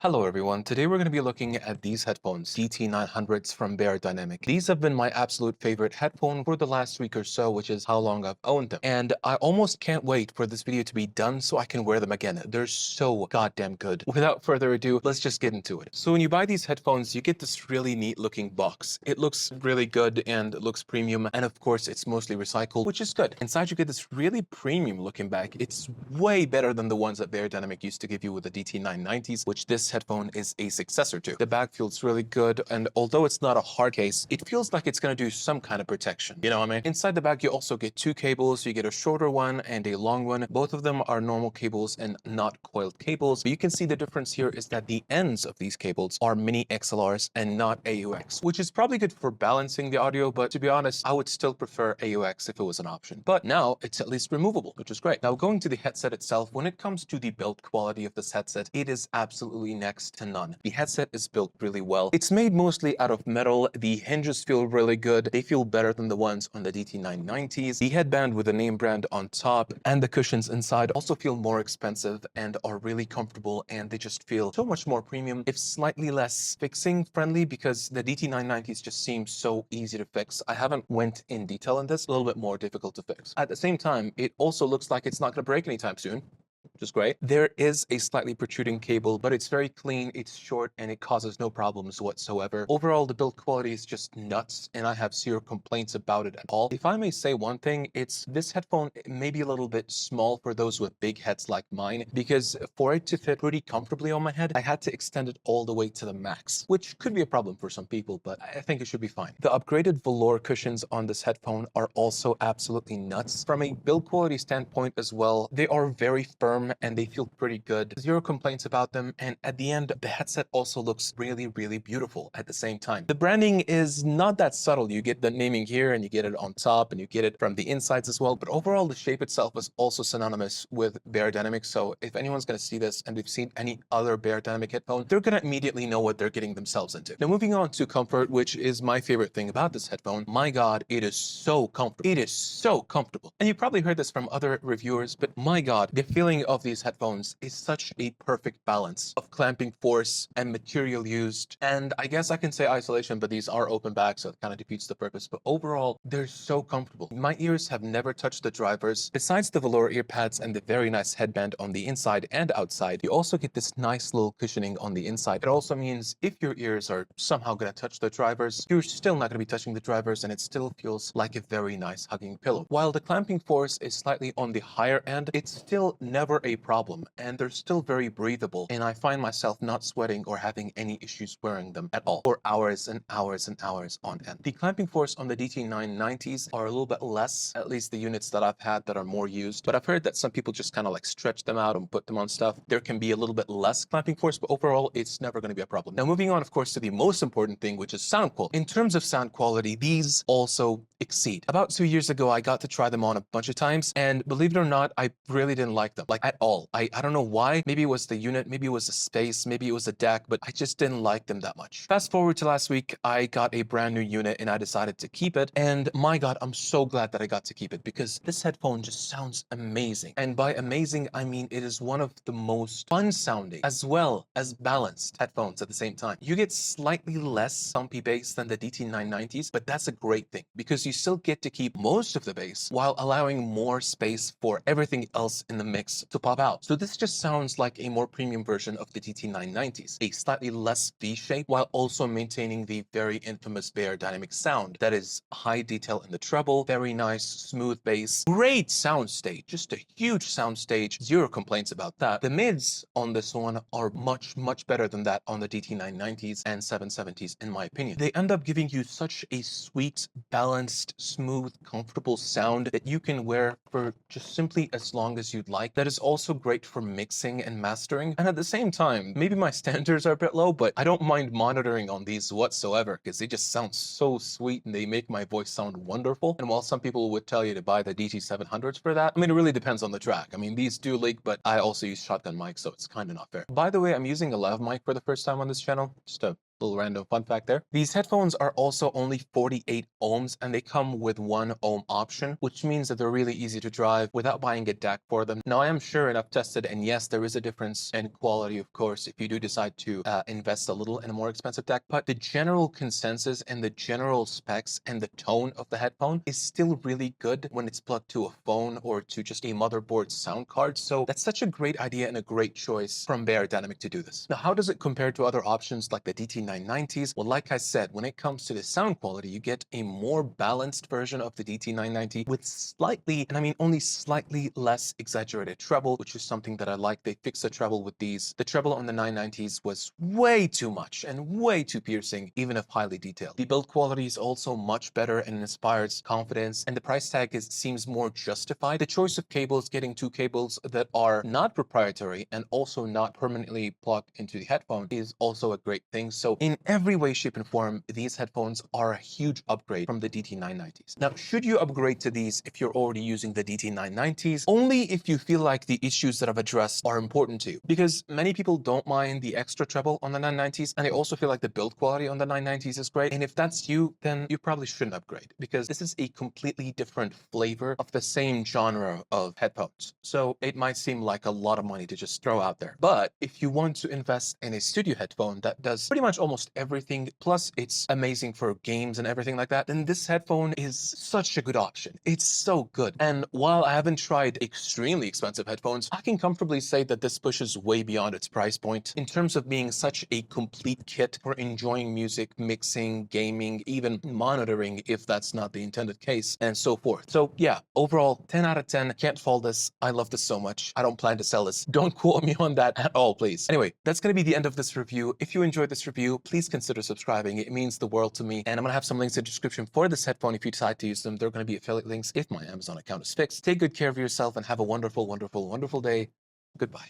Hello everyone, today we're going to be looking at these headphones, DT900s from Beyerdynamic. These have been my absolute favorite headphone for the last week or so, which is how long I've owned them. And I almost can't wait for this video to be done so I can wear them again. They're so goddamn good. Without further ado, let's just get into it. So when you buy these headphones, you get this really neat looking box. It looks really good and it looks premium. And of course, it's mostly recycled, which is good. Inside you get this really premium looking bag. It's way better than the ones that Beyerdynamic used to give you with the DT990s, which this headphone is a successor to. The bag feels really good, and although it's not a hard case, it feels like it's going to do some kind of protection. You know what I mean? Inside the bag, you also get two cables. You get a shorter one and a long one. Both of them are normal cables and not coiled cables. But you can see the difference here is that the ends of these cables are mini XLRs and not AUX, which is probably good for balancing the audio, but to be honest, I would still prefer AUX if it was an option. But now it's at least removable, which is great. Now going to the headset itself, when it comes to the build quality of this headset, it is absolutely next to none. The headset is built really well. It's made mostly out of metal. The hinges feel really good. They feel better than the ones on the DT990s. The headband with the name brand on top and the cushions inside also feel more expensive and are really comfortable, and they just feel so much more premium, if slightly less fixing friendly, because the DT990s just seem so easy to fix. I haven't went in detail on this, a little bit more difficult to fix. At the same time, it also looks like it's not going to break anytime soon, which is great. There is a slightly protruding cable, but it's very clean, it's short, and it causes no problems whatsoever. Overall, the build quality is just nuts, and I have zero complaints about it at all. If I may say one thing, it's this headphone may be a little bit small for those with big heads like mine, because for it to fit pretty comfortably on my head, I had to extend it all the way to the max, which could be a problem for some people, but I think it should be fine. The upgraded velour cushions on this headphone are also absolutely nuts. From a build quality standpoint as well, they are very firm and they feel pretty good. Zero complaints about them. And at the end, the headset also looks really, really beautiful at the same time. The branding is not that subtle. You get the naming here and you get it on top and you get it from the insides as well. But overall, the shape itself is also synonymous with Beyerdynamic. So if anyone's going to see this and they've seen any other Beyerdynamic headphone, they're going to immediately know what they're getting themselves into. Now, moving on to comfort, which is my favorite thing about this headphone. My God, it is so comfortable. It is so comfortable. And you probably heard this from other reviewers, but my God, the feeling of these headphones is such a perfect balance of clamping force and material used. And I guess I can say isolation, but these are open back, so it kind of defeats the purpose. But overall, they're so comfortable. My ears have never touched the drivers. Besides the velour ear pads and the very nice headband on the inside and outside, you also get this nice little cushioning on the inside. It also means if your ears are somehow going to touch the drivers, you're still not going to be touching the drivers, and it still feels like a very nice hugging pillow. While the clamping force is slightly on the higher end, it's still never a problem, and they're still very breathable, and I find myself not sweating or having any issues wearing them at all for hours and hours and hours on end. The clamping force on the DT990s are a little bit less, at least the units that I've had that are more used, but I've heard that some people just kind of like stretch them out and put them on stuff. There can be a little bit less clamping force, but overall it's never going to be a problem. Now moving on, of course, to the most important thing, which is sound quality. In terms of sound quality, these also exceed. About 2 years ago, I got to try them on a bunch of times, and believe it or not, I really didn't like them, like at all. I don't know why. Maybe it was the unit, maybe it was the space, maybe it was the DAC, but I just didn't like them that much. Fast forward to last week, I got a brand new unit and I decided to keep it. And my God, I'm so glad that I got to keep it, because this headphone just sounds amazing. And by amazing, I mean it is one of the most fun sounding as well as balanced headphones at the same time. You get slightly less thumpy bass than the DT990s, but that's a great thing because you still get to keep most of the bass while allowing more space for everything else in the mix to pop out. So this just sounds like a more premium version of the DT990s, a slightly less V-shape while also maintaining the very infamous Beyerdynamic sound. That is high detail in the treble, very nice smooth bass, great sound stage, just a huge sound stage, zero complaints about that. The mids on this one are much, much better than that on the DT990s and 770s in my opinion. They end up giving you such a sweet, balanced, smooth, comfortable sound that you can wear for just simply as long as you'd like. That is also great for mixing and mastering. And at the same time, maybe my standards are a bit low, but I don't mind monitoring on these whatsoever because they just sound so sweet and they make my voice sound wonderful. And while some people would tell you to buy the DT700s for that, I mean, it really depends on the track. I mean, these do leak, but I also use shotgun mics, so it's kind of not fair. By the way, I'm using a lav mic for the first time on this channel, just a Little random fun fact there. These headphones are also only 48 ohms and they come with 1 ohm option, which means that they're really easy to drive without buying a DAC for them. Now, I am sure and I've tested, and yes, there is a difference in quality, of course, if you do decide to invest a little in a more expensive DAC, but the general consensus and the general specs and the tone of the headphone is still really good when it's plugged to a phone or to just a motherboard sound card. So that's such a great idea and a great choice from Beyerdynamic to do this. Now, how does it compare to other options like the DT990s? Well, like I said, when it comes to the sound quality, you get a more balanced version of the DT990 with slightly, and I mean only slightly, less exaggerated treble, which is something that I like. They fixed the treble with these. The treble on the 990s was way too much and way too piercing, even if highly detailed. The build quality is also much better and inspires confidence, and the price tag seems more justified. The choice of cables, getting 2 cables that are not proprietary and also not permanently plugged into the headphone, is also a great thing. So in every way, shape, and form, these headphones are a huge upgrade from the DT990s. Now, should you upgrade to these if you're already using the DT990s? Only if you feel like the issues that I've addressed are important to you, because many people don't mind the extra treble on the 990s, and they also feel like the build quality on the 990s is great. And if that's you, then you probably shouldn't upgrade, because this is a completely different flavor of the same genre of headphones. So it might seem like a lot of money to just throw out there. But if you want to invest in a studio headphone that does pretty much almost everything, plus it's amazing for games and everything like that, then this headphone is such a good option. It's so good. And while I haven't tried extremely expensive headphones, I can comfortably say that this pushes way beyond its price point in terms of being such a complete kit for enjoying music, mixing, gaming, even monitoring if that's not the intended case, and so forth. So yeah, overall, 10 out of 10. Can't fault this. I love this so much. I don't plan to sell this. Don't quote me on that at all, please. Anyway, that's going to be the end of this review. If you enjoyed this review, please consider subscribing. It means the world to me. And I'm going to have some links in the description for this headphone if you decide to use them. They're going to be affiliate links if my Amazon account is fixed. Take good care of yourself and have a wonderful, wonderful, wonderful day. Goodbye.